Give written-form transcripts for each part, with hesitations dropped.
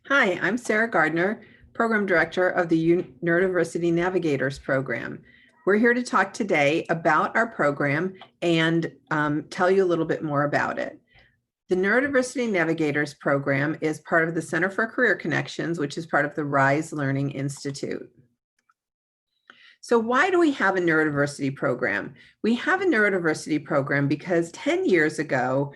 Hi, I'm Sarah Gardner, Program Director of the Neurodiversity Navigators program. We're here to talk today about our program and tell you a little bit more about it. The Neurodiversity Navigators program is part of the Center for Career Connections, which is part of the RISE Learning Institute. So why do we have a neurodiversity program? We have a neurodiversity program because 10 years ago,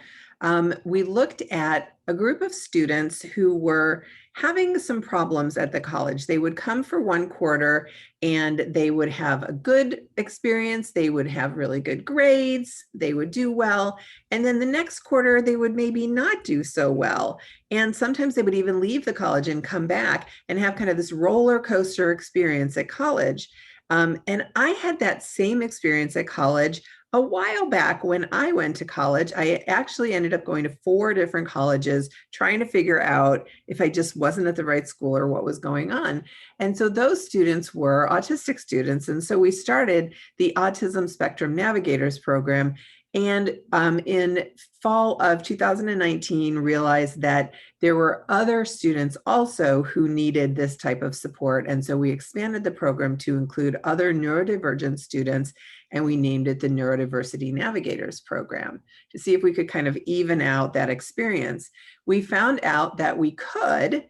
we looked at a group of students who were having some problems at the college. They would come for one quarter and they would have a good experience. They would have really good grades. They would do well. And then the next quarter, they would maybe not do so well. And sometimes they would even leave the college and come back and have kind of this roller coaster experience at college. And I had that same experience at college a while back. When I went to college, I actually ended up going to 4 different colleges, trying to figure out if I just wasn't at the right school or what was going on. And so those students were autistic students. And so we started the Autism Spectrum Navigators program. And in fall of 2019, realized that there were other students also who needed this type of support. And so we expanded the program to include other neurodivergent students, and we named it the Neurodiversity Navigators program to see if we could kind of even out that experience. We found out that we could.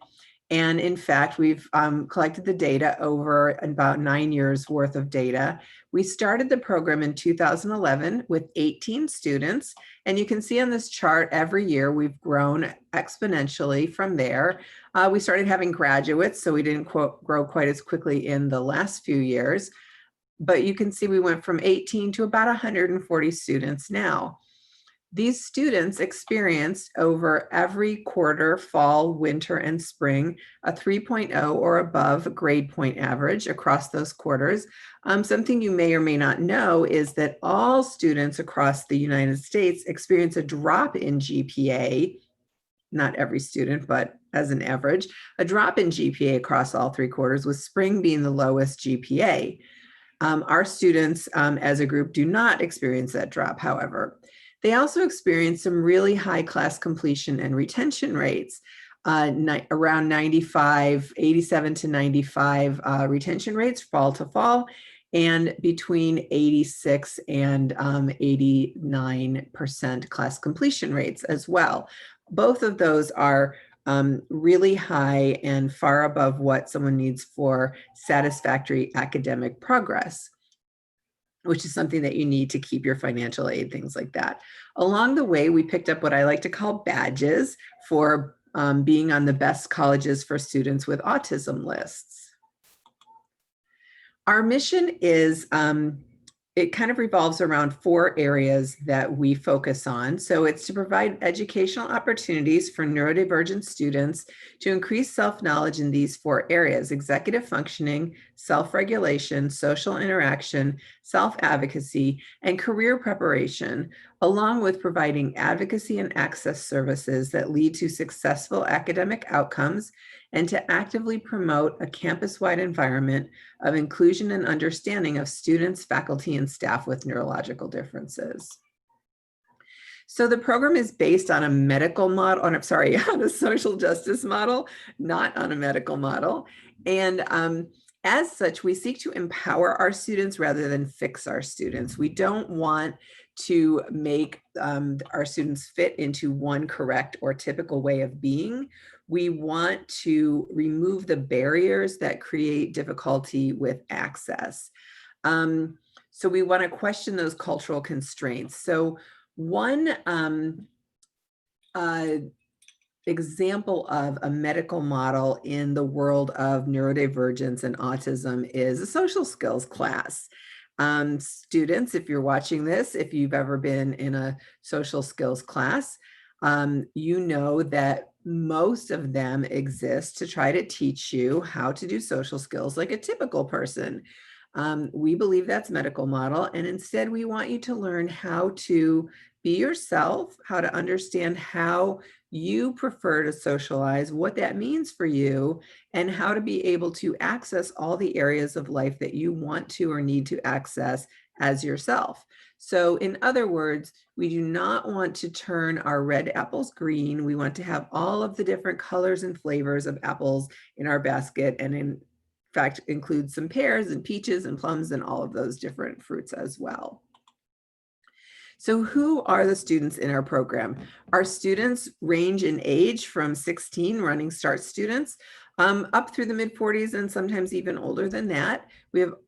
And in fact, we've collected the data over about 9 years worth of data. We started the program in 2011 with 18 students. And you can see on this chart every year we've grown exponentially from there. We started having graduates, so we didn't grow quite as quickly in the last few years. But you can see we went from 18 to about 140 students now. These students experienced over every quarter, fall, winter, and spring, a 3.0 or above grade point average across those quarters. Something you may or may not know is that all students across the United States experience a drop in GPA, not every student, but as an average, a drop in GPA across all 3 quarters, with spring being the lowest GPA. Our students as a group do not experience that drop, however. They also experience some really high class completion and retention rates, around 95, 87 to 95 retention rates fall to fall, and between 86 and 89% class completion rates as well. Both of those are really high and far above what someone needs for satisfactory academic progress, which is something that you need to keep your financial aid, things like that. Along the way, we picked up what I like to call badges for being on the best colleges for students with autism lists. Our mission is, it kind of revolves around 4 areas that we focus on. So it's to provide educational opportunities for neurodivergent students to increase self-knowledge in these 4 areas: executive functioning, self-regulation, social interaction, self-advocacy, and career preparation, along with providing advocacy and access services that lead to successful academic outcomes, and to actively promote a campus-wide environment of inclusion and understanding of students, faculty, and staff with neurological differences. So the program is based on a medical model, on a social justice model, not on a medical model. And as such, we seek to empower our students rather than fix our students. We don't want to make our students fit into one correct or typical way of being. We want to remove the barriers that create difficulty with access. So we want to question those cultural constraints. So one example of a medical model in the world of neurodivergence and autism is a social skills class. Students, if you're watching this, if you've ever been in a social skills class, you know that most of them exist to try to teach you how to do social skills like a typical person. We believe that's medical model, and instead we want you to learn how to be yourself, how to understand how you prefer to socialize, what that means for you, and how to be able to access all the areas of life that you want to or need to access as yourself. So in other words, we do not want to turn our red apples green. We want to have all of the different colors and flavors of apples in our basket, and in fact include some pears and peaches and plums and all of those different fruits as well. So who are the students in our program? Our students range in age from 16 running start students up through the mid-40s and sometimes even older than that.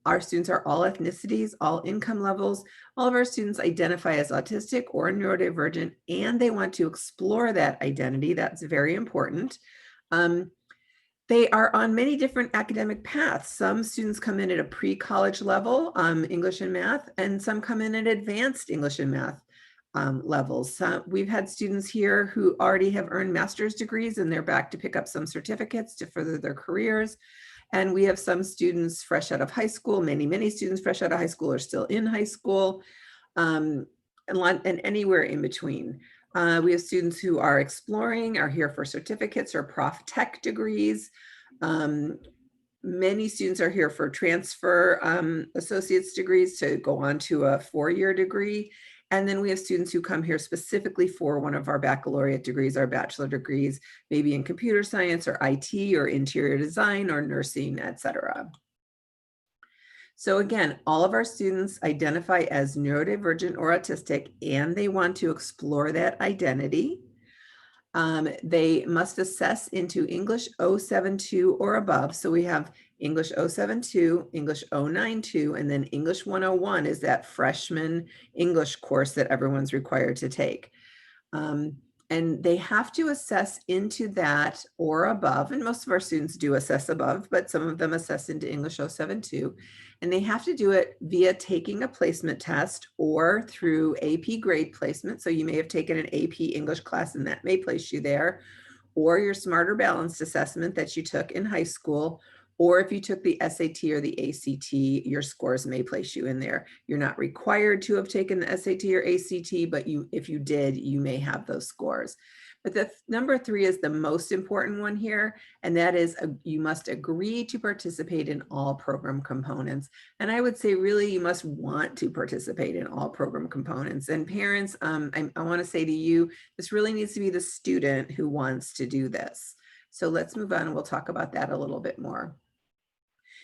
Our students are all ethnicities, all income levels. All of our students identify as autistic or neurodivergent, and they want to explore that identity. That's very important. They are on many different academic paths. Some students come in at a pre-college level, English and math, and some come in at advanced English and math levels. We've had students here who already have earned master's degrees and they're back to pick up some certificates to further their careers. And we have some students fresh out of high school. Many students fresh out of high school are still in high school, and anywhere in between. We have students who are exploring, are here for certificates or prof tech degrees. Many students are here for transfer associate's degrees to go on to a 4-year degree. And then we have students who come here specifically for one of our baccalaureate degrees, our bachelor degrees, maybe in computer science or IT or interior design or nursing, etc. So again, all of our students identify as neurodivergent or autistic, and they want to explore that identity. They must assess into English 072 or above. So we have English 072, English 092, and then English 101 is that freshman English course that everyone's required to take. And they have to assess into that or above, and most of our students do assess above, but some of them assess into English 072, and they have to do it via taking a placement test or through AP grade placement. So you may have taken an AP English class and that may place you there, or your Smarter Balanced assessment that you took in high school, or if you took the SAT or the ACT, your scores may place you in there. You're not required to have taken the SAT or ACT, but if you did, you may have those scores. But the number 3 is the most important one here, and that is you must agree to participate in all program components. And I would say really you must want to participate in all program components. And parents, I want to say to you, this really needs to be the student who wants to do this. So let's move on and we'll talk about that a little bit more.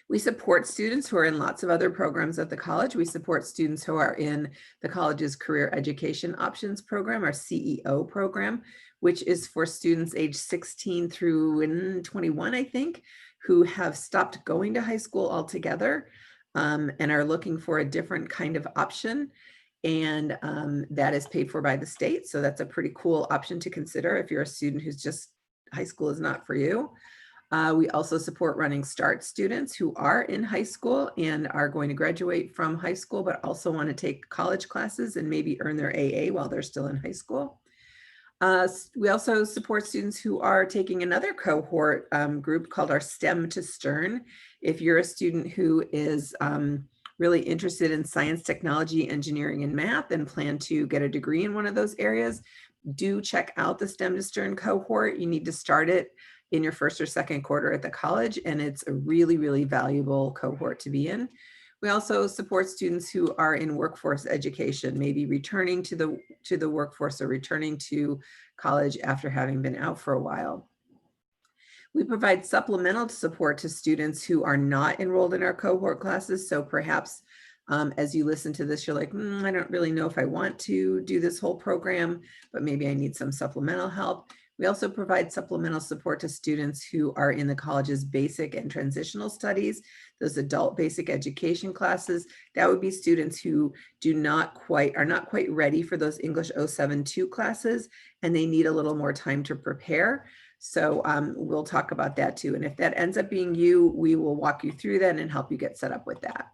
We support students who are in lots of other programs at the college. We support students who are in the college's Career Education Options Program, our CEO program, which is for students age 16 through 21, I think, who have stopped going to high school altogether and are looking for a different kind of option. And that is paid for by the state. So that's a pretty cool option to consider if you're a student who's just high school is not for you. We also support Running Start students who are in high school and are going to graduate from high school, but also want to take college classes and maybe earn their AA while they're still in high school. We also support students who are taking another cohort group called our STEM to STERN. If you're a student who is really interested in science, technology, engineering, and math and plan to get a degree in one of those areas, do check out the STEM to STERN cohort. You need to start it in your first or second quarter at the college, and it's a really, really valuable cohort to be in. We also support students who are in workforce education, maybe returning to the workforce or returning to college after having been out for a while. We provide supplemental support to students who are not enrolled in our cohort classes. So perhaps as you listen to this, you're like, I don't really know if I want to do this whole program, but maybe I need some supplemental help. We also provide supplemental support to students who are in the college's basic and transitional studies, those adult basic education classes. That would be students who are not quite ready for those English 072 classes, and they need a little more time to prepare. So we'll talk about that too. And if that ends up being you, we will walk you through that and help you get set up with that.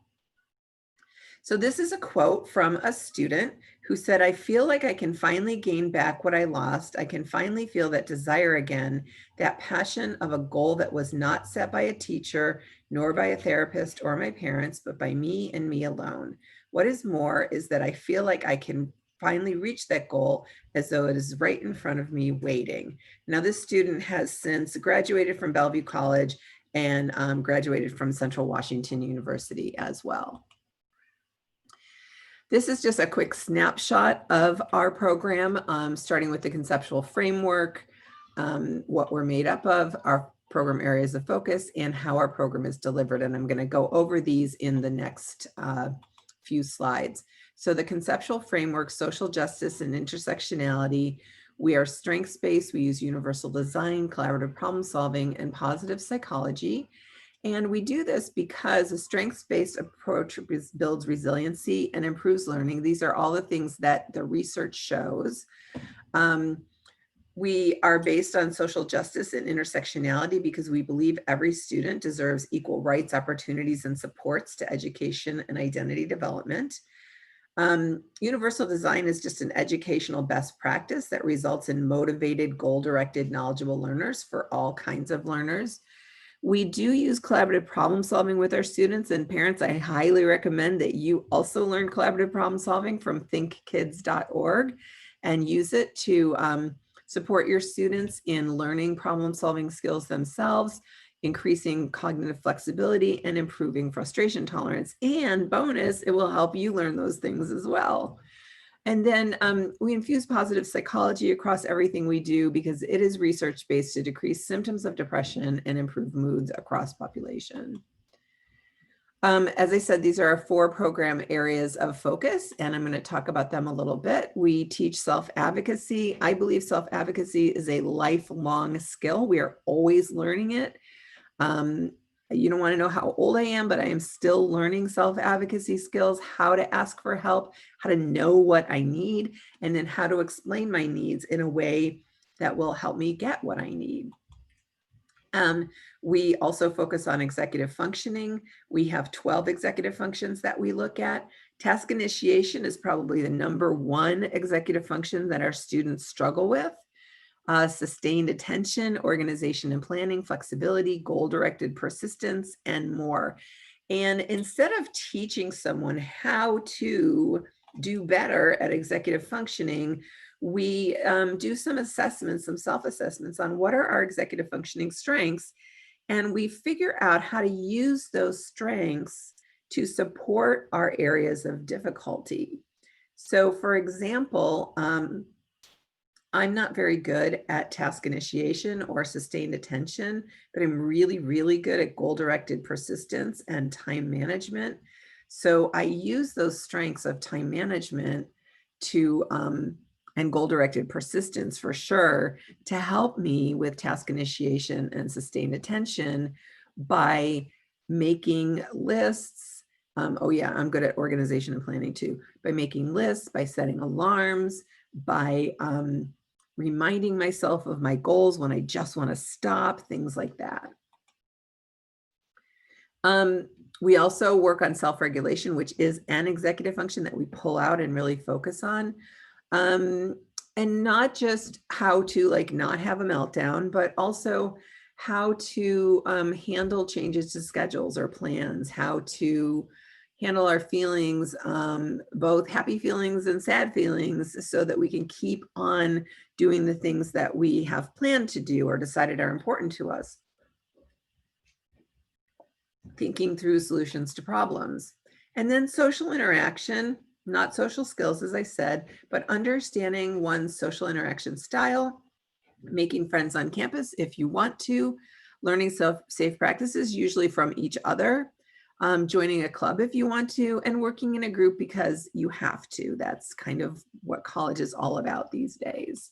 So this is a quote from a student who said, "I feel like I can finally gain back what I lost. I can finally feel that desire again, that passion of a goal that was not set by a teacher, nor by a therapist or my parents, but by me and me alone. What is more is that I feel like I can finally reach that goal as though it is right in front of me waiting." Now, this student has since graduated from Bellevue College and graduated from Central Washington University as well. This is just a quick snapshot of our program, starting with the conceptual framework, what we're made up of, our program areas of focus, and how our program is delivered. And I'm going to go over these in the next few slides. So the conceptual framework, social justice and intersectionality. We are strengths-based. We use universal design, collaborative problem solving, and positive psychology. And we do this because a strengths-based approach builds resiliency and improves learning. These are all the things that the research shows. We are based on social justice and intersectionality because we believe every student deserves equal rights, opportunities, and supports to education and identity development. Universal design is just an educational best practice that results in motivated, goal-directed, knowledgeable learners for all kinds of learners. We do use collaborative problem solving with our students and parents. I highly recommend that you also learn collaborative problem solving from thinkkids.org and use it to support your students in learning problem solving skills themselves, increasing cognitive flexibility, and improving frustration tolerance. And bonus, it will help you learn those things as well. And then we infuse positive psychology across everything we do because it is research-based to decrease symptoms of depression and improve moods across population. As I said, these are our 4 program areas of focus, and I'm going to talk about them a little bit. We teach self-advocacy. I believe self-advocacy is a lifelong skill. We are always learning it. You don't want to know how old I am, but I am still learning self-advocacy skills, how to ask for help, how to know what I need, and then how to explain my needs in a way that will help me get what I need. We also focus on executive functioning. We have 12 executive functions that we look at. Task initiation is probably the #1 executive function that our students struggle with. Sustained attention, organization and planning, flexibility, goal-directed persistence, and more. And instead of teaching someone how to do better at executive functioning, we do some assessments, some self-assessments on what are our executive functioning strengths, and we figure out how to use those strengths to support our areas of difficulty. So for example, I'm not very good at task initiation or sustained attention, but I'm really, really good at goal-directed persistence and time management. So I use those strengths of time management to, and goal-directed persistence for sure, to help me with task initiation and sustained attention by making lists. Oh yeah, I'm good at organization and planning too. By making lists, by setting alarms, by reminding myself of my goals when I just want to stop, things like that. We also work on self-regulation, which is an executive function that we pull out and really focus on. And not just how to like not have a meltdown, but also how to handle changes to schedules or plans, how to handle our feelings, both happy feelings and sad feelings, so that we can keep on doing the things that we have planned to do or decided are important to us. Thinking through solutions to problems. And then social interaction, not social skills, as I said, but understanding one's social interaction style, making friends on campus if you want to, learning safe practices, usually from each other, joining a club if you want to, and working in a group because you have to. That's kind of what college is all about these days.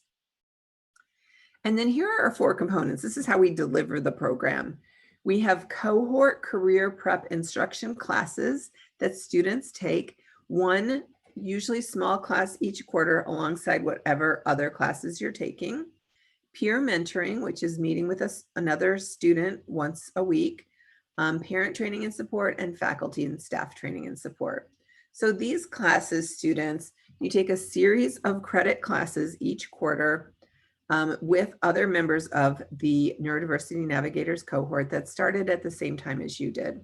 And then here are our 4 components. This is how we deliver the program. We have cohort career prep instruction classes that students take, 1 usually small class each quarter alongside whatever other classes you're taking. Peer mentoring, which is meeting with another student once a week. Parent training and support, and faculty and staff training and support. So these classes, students, you take a series of credit classes each quarter with other members of the Neurodiversity Navigators cohort that started at the same time as you did.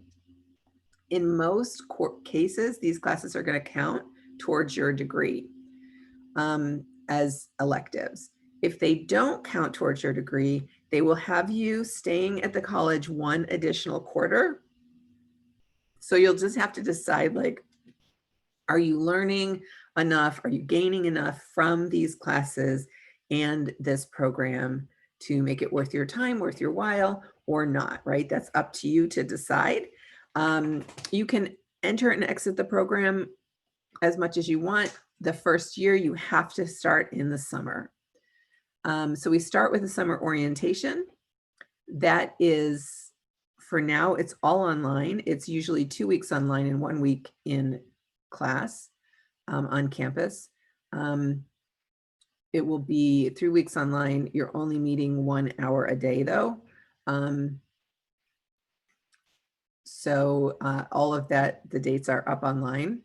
In most cases, these classes are going to count towards your degree as electives. If they don't count towards your degree, they will have you staying at the college 1 additional quarter. So you'll just have to decide, like, Are you learning enough? Are you gaining enough from these classes and this program to make it worth your time, worth your while, or not, right? That's up to you to decide. You can enter and exit the program as much as you want. The first year, you have to start in the summer. So we start with a summer orientation. That is, for now, it's all online. It's usually 2 weeks online and 1 week in class on campus. It will be 3 weeks online. You're only meeting 1 hour a day though. So all of that, the dates are up online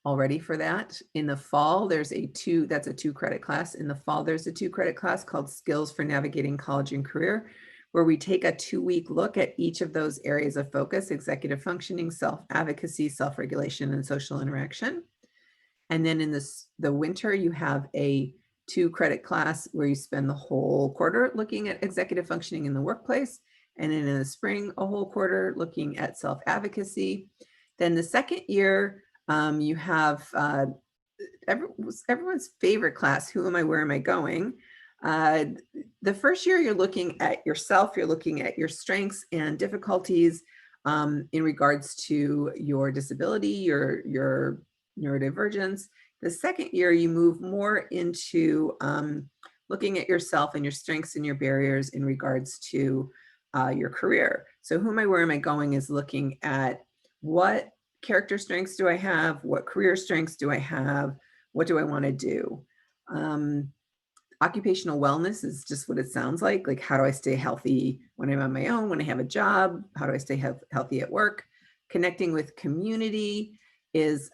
already for that. In the fall, there's that's a 2-credit class. In the fall, there's a 2-credit class called Skills for Navigating College and Career, where we take a 2-week look at each of those areas of focus: executive functioning, self-advocacy, self-regulation, and social interaction. And then in the winter, you have a 2-credit class where you spend the whole quarter looking at executive functioning in the workplace. And then in the spring, a whole quarter looking at self-advocacy. Then the second year, you have everyone's favorite class, Who Am I, Where Am I Going? The first year, you're looking at yourself, you're looking at your strengths and difficulties in regards to your disability, your neurodivergence. The second year, you move more into looking at yourself and your strengths and your barriers in regards to your career. So Who Am I, Where Am I Going is looking at what character strengths do I have? What career strengths do I have? What do I want to do? Occupational wellness is just what it sounds like how do I stay healthy when I'm on my own, when I have a job? How do I stay healthy at work? Connecting with community is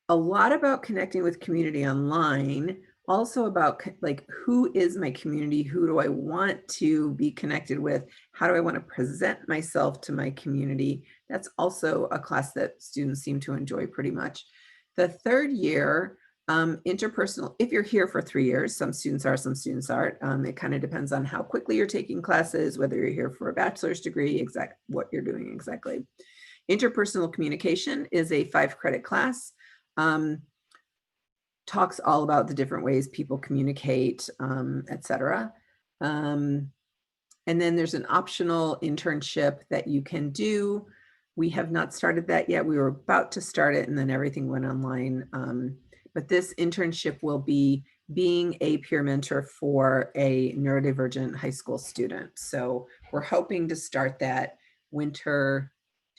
a lot about connecting with community online, also about who is my community? Who do I want to be connected with? How do I want to present myself to my community? That's also a class that students seem to enjoy pretty much. The third year, interpersonal, if you're here for 3 years, some students are, some students aren't. It kind of depends on how quickly you're taking classes, whether you're here for a bachelor's degree, what you're doing exactly. Interpersonal communication is a 5-credit class. Talks all about the different ways people communicate, etc. And then there's an optional internship that you can do. We have not started that yet. We were about to start it and then everything went online. But this internship will be being a peer mentor for a neurodivergent high school student. So we're hoping to start that winter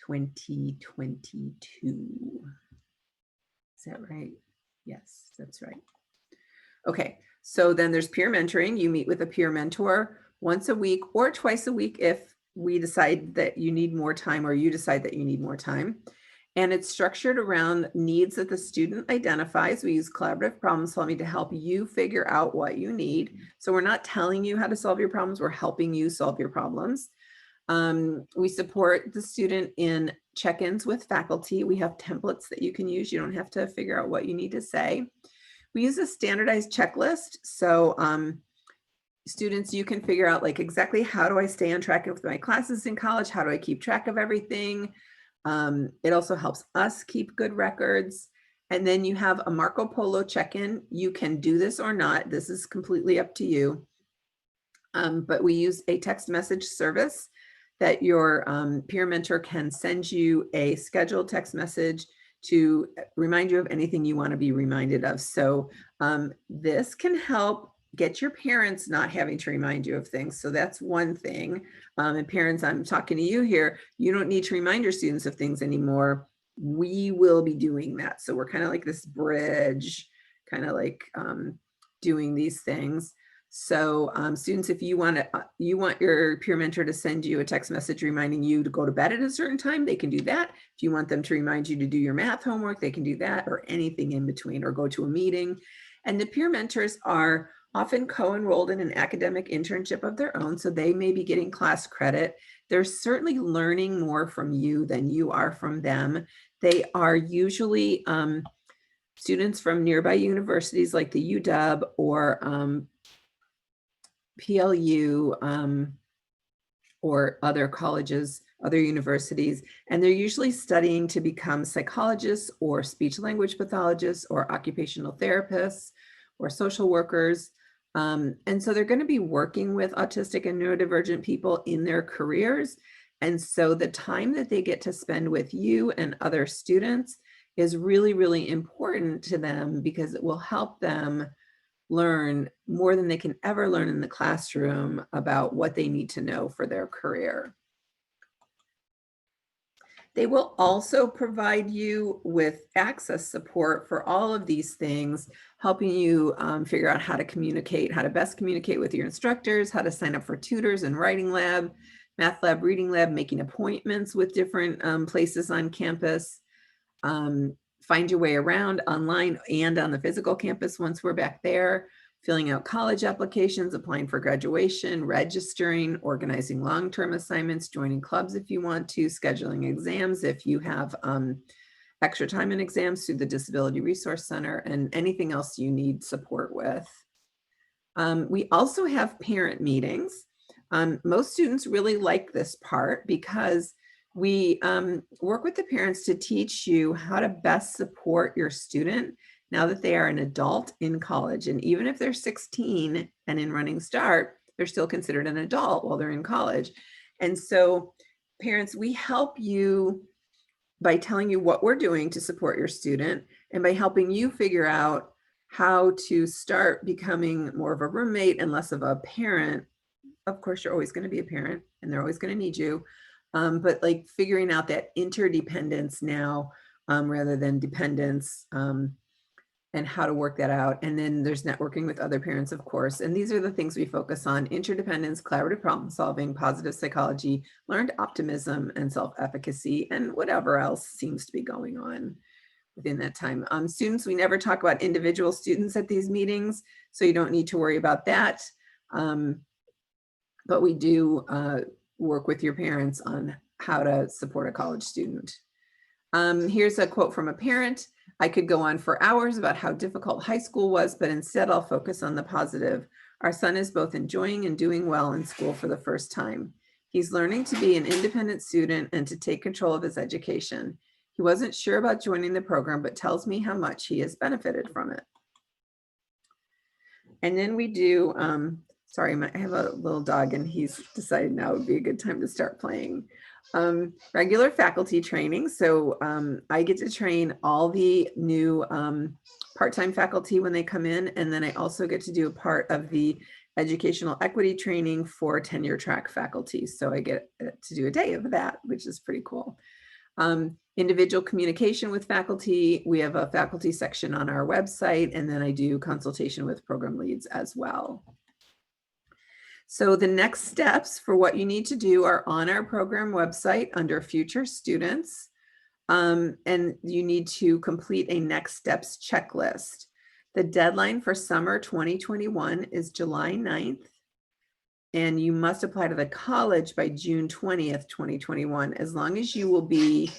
2022. Is that right? Yes, that's right. Okay, so then there's peer mentoring. You meet with a peer mentor once a week or twice a week if we decide that you need more time or you decide that you need more time. And it's structured around needs that the student identifies. We use collaborative problem solving to help you figure out what you need. So we're not telling you how to solve your problems, we're helping you solve your problems. We support the student in check-ins with faculty. We have templates that you can use. You don't have to figure out what you need to say. We use a standardized checklist. So students, you can figure out exactly how do I stay on track with my classes in college? How do I keep track of everything? It also helps us keep good records. And then you have a Marco Polo check-in. You can do this or not. This is completely up to you. But we use a text message service that your peer mentor can send you a scheduled text message to remind you of anything you want to be reminded of. So this can help get your parents not having to remind you of things. So that's one thing. And parents, I'm talking to you here, you don't need to remind your students of things anymore. We will be doing that. So we're kind of like this bridge, kind of doing these things. So students, if you want your peer mentor to send you a text message reminding you to go to bed at a certain time, they can do that. If you want them to remind you to do your math homework, they can do that, or anything in between, or go to a meeting. And the peer mentors are often co-enrolled in an academic internship of their own, so they may be getting class credit. They're certainly learning more from you than you are from them. They are usually students from nearby universities like the UW or PLU or other colleges other universities, and they're usually studying to become psychologists or speech language pathologists or occupational therapists or social workers. And so they're going to be working with autistic and neurodivergent people in their careers. And so the time that they get to spend with you and other students is really, really important to them, because it will help them learn more than they can ever learn in the classroom about what they need to know for their career. They will also provide you with access support for all of these things, helping you figure out how to communicate, how to best communicate with your instructors, how to sign up for tutors and writing lab, math lab, reading lab, making appointments with different places on campus, find your way around online and on the physical campus once we're back there, filling out college applications, applying for graduation, registering, organizing long-term assignments, joining clubs if you want to, scheduling exams if you have extra time in exams through the Disability Resource Center, and anything else you need support with. We also have parent meetings. Most students really like this part because we work with the parents to teach you how to best support your student now that they are an adult in college. And even if they're 16 and in Running Start, they're still considered an adult while they're in college. And so parents, we help you by telling you what we're doing to support your student and by helping you figure out how to start becoming more of a roommate and less of a parent. Of course, you're always going to be a parent and they're always going to need you. But like figuring out that interdependence now rather than dependence, and how to work that out. And then there's networking with other parents, of course. And these are the things we focus on: interdependence, collaborative problem solving, positive psychology, learned optimism, and self-efficacy, and whatever else seems to be going on within that time. Students, we never talk about individual students at these meetings, so you don't need to worry about that. But we do work with your parents on how to support a college student. Here's a quote from a parent. "I could go on for hours about how difficult high school was, but instead I'll focus on the positive. Our son is both enjoying and doing well in school for the first time. He's learning to be an independent student and to take control of his education. He wasn't sure about joining the program, but tells me how much he has benefited from it." And then we do, sorry, I have a little dog and he's decided now would be a good time to start playing. Regular faculty training. So I get to train all the new part-time faculty when they come in. And then I also get to do a part of the educational equity training for tenure track faculty. So I get to do a day of that, which is pretty cool. Individual communication with faculty. We have a faculty section on our website, and then I do consultation with program leads as well. So the next steps for what you need to do are on our program website under future students. And you need to complete a next steps checklist. The deadline for summer 2021 is July 9th. And you must apply to the college by June 20th, 2021, as long as you will be,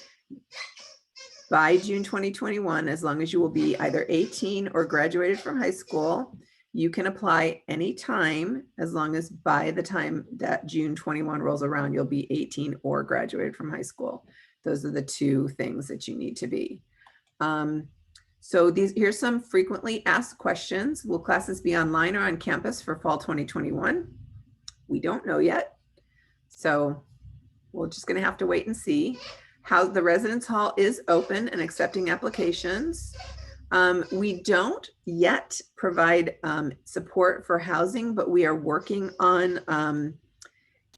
by June 2021, as long as you will be either 18 or graduated from high school. You can apply anytime, as long as by the time that June 21 rolls around, you'll be 18 or graduated from high school. Those are the two things that you need to be. So here's some frequently asked questions. Will classes be online or on campus for fall 2021? We don't know yet. So we're just going to have to wait and see. How the residence hall is open and accepting applications. We don't yet provide support for housing, but we are working on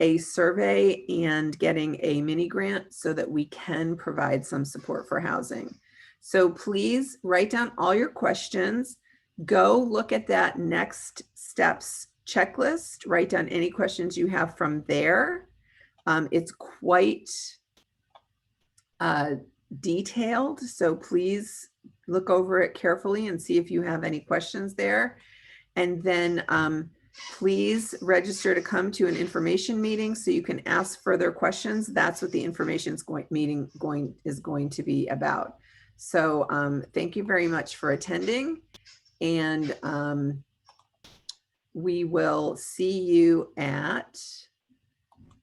a survey and getting a mini grant so that we can provide some support for housing. So please write down all your questions. Go look at that next steps checklist. Write down any questions you have from there. It's quite detailed, so please look over it carefully and see if you have any questions there. And then please register to come to an information meeting so you can ask further questions. That's what the information meeting is going to be about. So thank you very much for attending, and we will see you at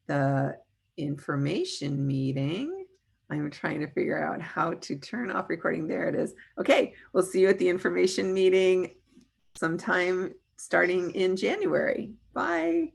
the information meeting. I'm trying to figure out how to turn off recording. There it is. Okay, we'll see you at the information meeting sometime starting in January. Bye.